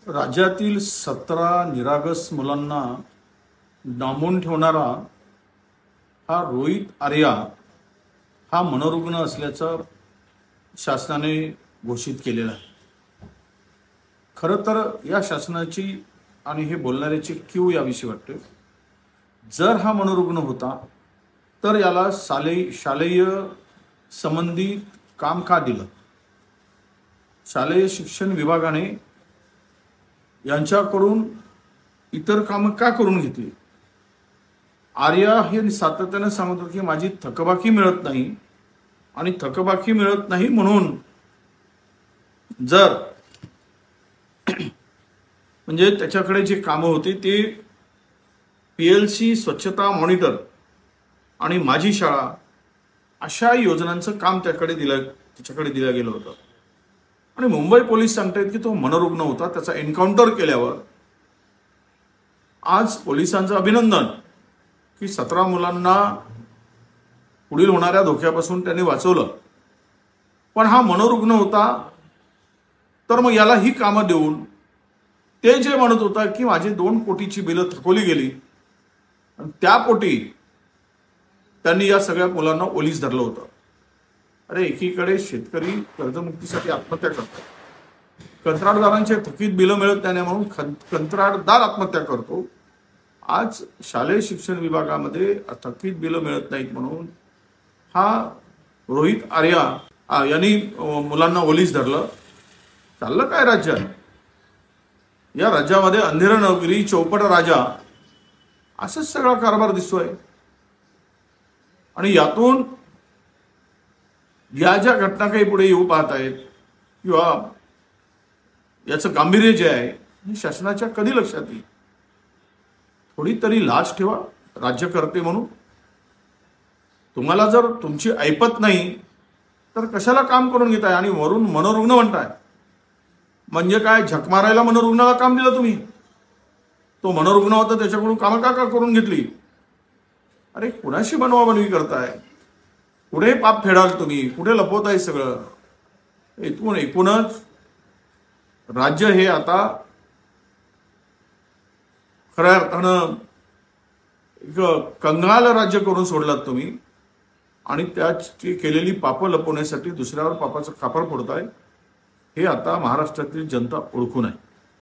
राज्यातील 17 निरागस मुलांना डांबून ठेवणारा हा रोहित आर्या हा मनोरुग्ण असल्याचं शासनाने घोषित केलेलं आहे. खरं तर या शासनाची आणि हे बोलणाऱ्याची क्यू याविषयी वाटते. जर हा मनोरुग्ण होता तर याला शालेय संबंधित काम का दिलं? शालेय शिक्षण विभागाने यांच्याकडून इतर कामं का करून घेतली? आर्या हे सातत्याने सांगत होते की माझी थकबाकी मिळत नाही आणि थकबाकी मिळत नाही म्हणून जर म्हणजे त्याच्याकडे जे कामं होती ते PLC स्वच्छता मॉनिटर आणि माझी शाळा अशा योजनांचं काम त्याच्याकडे दिलं गेलं होतं. आणि मुंबई पोलीस सांगतायत की तो मनोरुग्ण होता. त्याचा एन्काउंटर केल्यावर आज पोलिसांचं अभिनंदन की 17 मुलांना पुढील होणाऱ्या धोक्यापासून त्यांनी वाचवलं. पण हा मनोरुग्ण होता तर मग याला ही कामं देऊन ते जे म्हणत होता की माझी 2 कोटीची बिलं थकवली गेली आणि त्या पोटी त्यांनी या सगळ्या मुलांना ओलीस धरलं होतं. अरे एकीकडे शेतकरी कर्जमुक्तीसाठी आत्महत्या करतात, कंत्राटदारांचे थकीत बिलं मिळत नाही म्हणून कंत्राटदार आत्महत्या करतो. आज शालेय शिक्षण विभागामध्ये थकीत बिलं मिळत नाहीत म्हणून हा रोहित आर्या यांनी मुलांना ओलीस धरलं. चाललं काय राज्यात? या राज्यामध्ये अंधेर नगरी चौपट राजा असंच सगळा कारभार दिसतोय. आणि यातून या ज्या घटना काही पुढे येऊ पाहत आहेत किंवा याचं गांभीर्य जे आहे हे शासनाच्या कधी लक्षात येईल? थोडी तरी लाज ठेवा राज्यकर्ते म्हणून. तुम्हाला जर तुमची ऐपत नाही तर कशाला काम करून घेताय आणि वरून मनोरुग्ण म्हणताय? म्हणजे काय झक मारायला मनोरुग्णाला काम दिलं तुम्ही? तो मनोरुग्ण होता त्याच्याकडून कामं का करून घेतली? अरे कुणाशी बनवाबनवी करताय? कुठे पाप फेडाल तुम्ही? कुठे लपवताय सगळं? एकूणच राज्य हे आता खऱ्या अर्थानं एक कंगाल राज्य करून सोडलात तुम्ही आणि त्याची केलेली पापं लपवण्यासाठी दुसऱ्यावर पापाचं खापर फोडताय. हे आता महाराष्ट्रातील जनता ओळखून आहे.